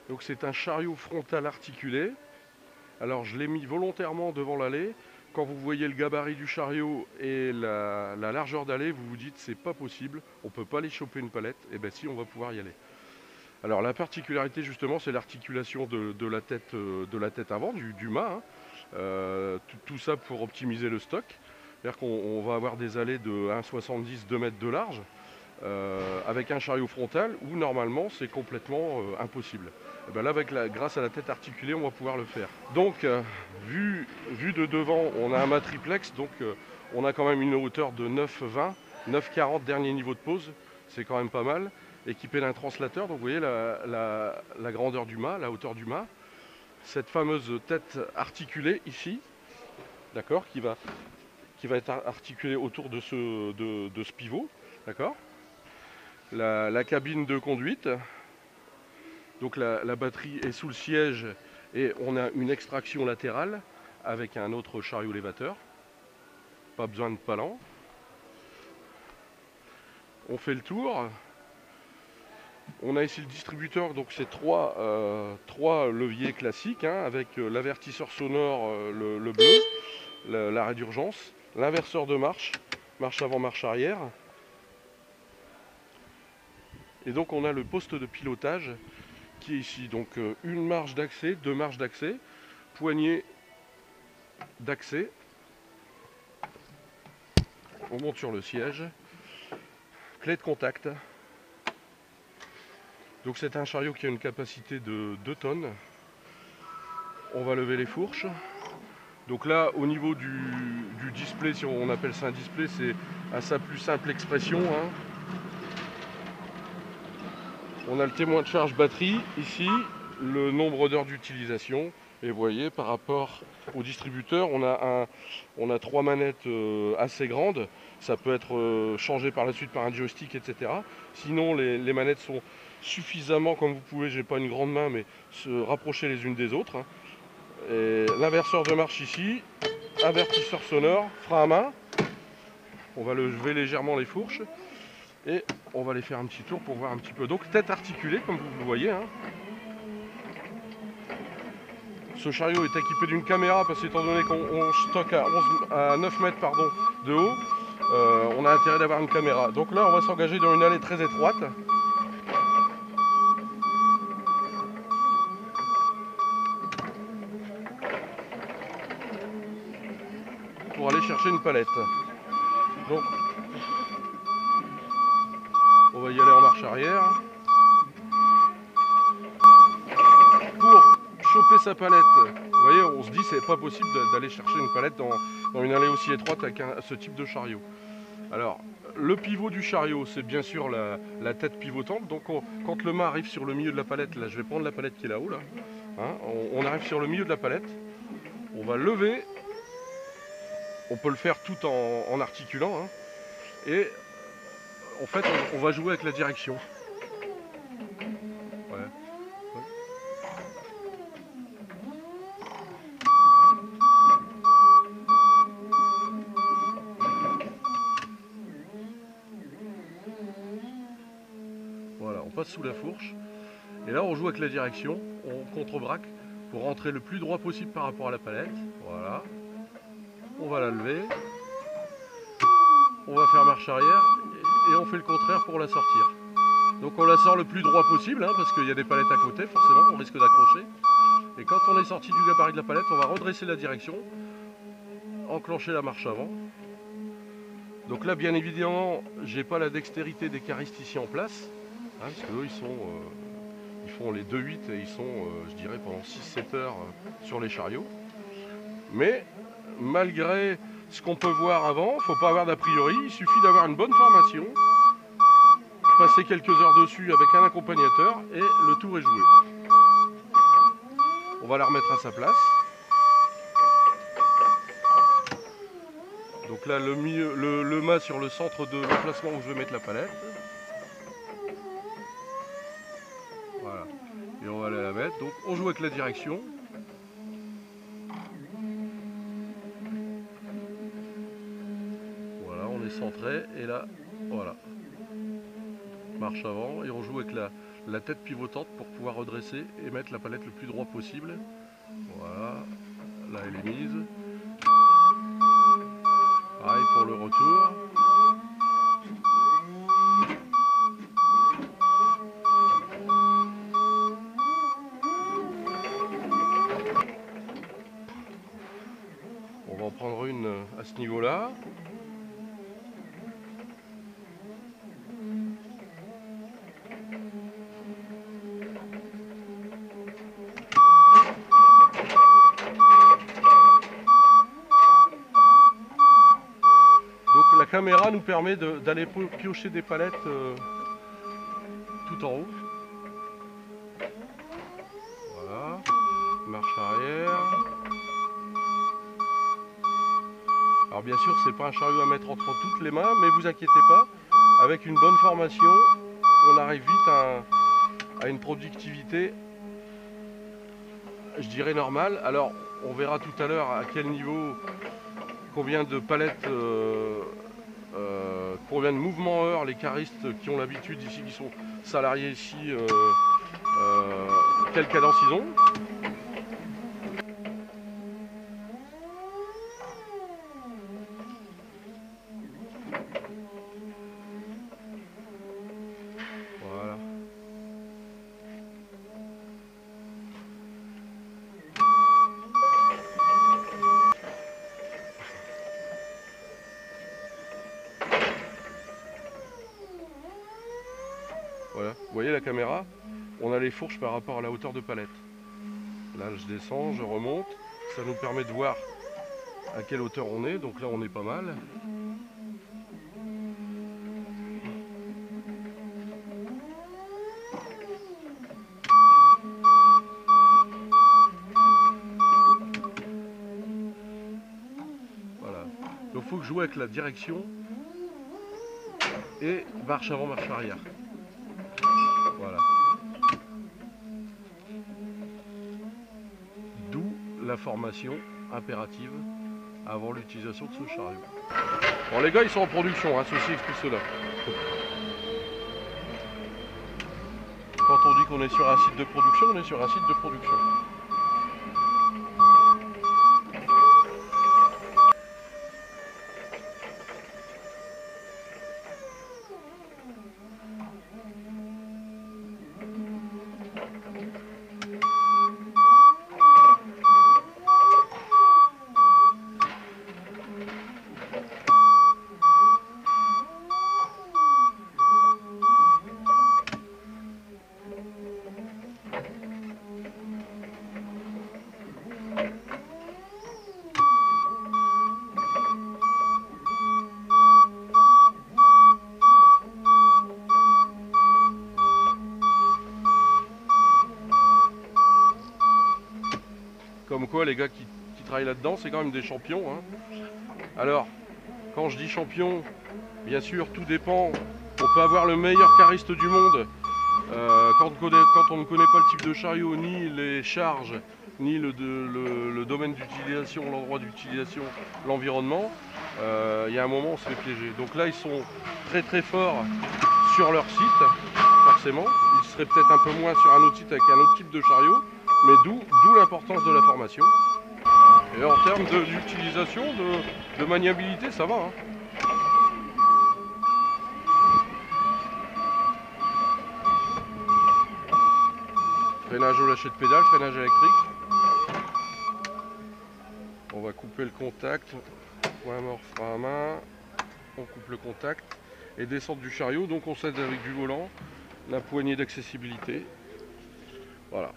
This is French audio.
Donc c'est un chariot frontal articulé. Alors je l'ai mis volontairement devant l'allée. Quand vous voyez le gabarit du chariot et la largeur d'allée, vous vous dites c'est pas possible, on peut pas aller choper une palette. Et bien si, on va pouvoir y aller. Alors la particularité justement, c'est l'articulation de la tête avant, du mât. Hein. Tout ça pour optimiser le stock. C'est-à-dire qu'on va avoir des allées de 1,70, 2 mètres de large. Avec un chariot frontal où normalement c'est complètement impossible. Et ben là, grâce à la tête articulée, on va pouvoir le faire. Donc vu de devant, on a un mât triplex, donc on a quand même une hauteur de 9,20, 9,40 dernier niveau de pose, c'est quand même pas mal, équipé d'un translateur. Donc vous voyez la grandeur du mât, la hauteur du mât, cette fameuse tête articulée ici, d'accord, qui va être articulée autour de ce pivot, d'accord. La cabine de conduite, donc la batterie est sous le siège et on a une extraction latérale avec un autre chariot élévateur, pas besoin de palan. On fait le tour, on a ici le distributeur, donc c'est trois leviers classiques, hein, avec l'avertisseur sonore, le bleu, l'arrêt d'urgence, l'inverseur de marche avant, marche arrière. Et donc on a le poste de pilotage qui est ici. Donc une marche d'accès, deux marches d'accès, poignée d'accès. On monte sur le siège. Clé de contact. Donc c'est un chariot qui a une capacité de 2 tonnes. On va lever les fourches. Donc là, au niveau du display, si on appelle ça un display, c'est à sa plus simple expression, hein. On a le témoin de charge batterie ici, le nombre d'heures d'utilisation. Et vous voyez, par rapport au distributeur, on a 3 manettes assez grandes. Ça peut être changé par la suite par un joystick, etc. Sinon, les manettes sont suffisamment, comme vous pouvez, j'ai pas une grande main, mais se rapprocher les unes des autres. Hein. L'inverseur de marche ici, avertisseur sonore, frein à main. On va lever légèrement les fourches. Et on va aller faire un petit tour pour voir un petit peu. Donc tête articulée comme vous le voyez. Hein. Ce chariot est équipé d'une caméra parce qu'étant donné qu'on stocke à 9 mètres de haut, on a intérêt d'avoir une caméra. Donc là on va s'engager dans une allée très étroite. Pour aller chercher une palette. Donc on va y aller en marche arrière. Pour choper sa palette, vous voyez, on se dit c'est pas possible d'aller chercher une palette dans une allée aussi étroite avec ce type de chariot. Alors, le pivot du chariot, c'est bien sûr la tête pivotante. Donc quand le mât arrive sur le milieu de la palette, là je vais prendre la palette qui est là-haut, là. Hein, on arrive sur le milieu de la palette, on va lever, on peut le faire tout en articulant, hein, et en fait on va jouer avec la direction. Ouais. Voilà, on passe sous la fourche, et là on joue avec la direction, on contre-braque pour rentrer le plus droit possible par rapport à la palette. Voilà. On va la lever, on va faire marche arrière et on fait le contraire pour la sortir. Donc on la sort le plus droit possible, hein, parce qu'il y a des palettes à côté, forcément on risque d'accrocher. Et quand on est sorti du gabarit de la palette, on va redresser la direction, enclencher la marche avant. Donc là bien évidemment, j'ai pas la dextérité des caristes ici en place, hein, parce qu'eux ils font les 2-8 et ils sont, je dirais, pendant 6-7 heures sur les chariots. Mais malgré ce qu'on peut voir avant, il ne faut pas avoir d'a priori, il suffit d'avoir une bonne formation, passer quelques heures dessus avec un accompagnateur et le tour est joué. On va la remettre à sa place. Donc là le mât sur le centre de l'emplacement où je vais mettre la palette. Voilà. Et on va aller la mettre. Donc on joue avec la direction. Voilà, on est centré et là, voilà. marche avant et on joue avec la tête pivotante pour pouvoir redresser et mettre la palette le plus droit possible. Voilà, là elle est mise. Pareil pour le retour. On va en prendre une à ce niveau-là. La caméra nous permet d'aller piocher des palettes tout en haut. Voilà, marche arrière. Alors bien sûr, c'est pas un chariot à mettre entre toutes les mains, mais vous inquiétez pas, avec une bonne formation, on arrive vite à une productivité, je dirais normale. Alors, on verra tout à l'heure à quel niveau, combien de palettes, combien de mouvements heure les caristes qui ont l'habitude ici, qui sont salariés ici, quelle cadence ils ont. Voilà. Voilà, vous voyez la caméra, on a les fourches par rapport à la hauteur de palette. Là je descends, je remonte, ça nous permet de voir à quelle hauteur on est, donc là on est pas mal. Voilà, donc il faut jouer avec la direction et marche avant, marche arrière. Voilà. D'où la formation impérative avant l'utilisation de ce chariot. Bon, les gars, ils sont en production, hein, ceci explique cela. Quand on dit qu'on est sur un site de production, on est sur un site de production. Comme quoi les gars qui travaillent là-dedans, c'est quand même des champions, hein. Alors, quand je dis champion, bien sûr, tout dépend. On peut avoir le meilleur cariste du monde. Quand on ne connaît pas le type de chariot, ni les charges, ni le domaine d'utilisation, l'endroit d'utilisation, l'environnement, il y a un moment on se fait piéger. Donc là, ils sont très très forts sur leur site, forcément. Ils seraient peut-être un peu moins sur un autre site avec un autre type de chariot, mais d'où l'importance de la formation. Et en termes d'utilisation, de maniabilité, ça va, hein. Freinage au lâcher de pédale, freinage électrique. On va couper le contact. Point mort, frein à main. On coupe le contact. Et descente du chariot. Donc on s'aide avec du volant. La poignée d'accessibilité. Voilà.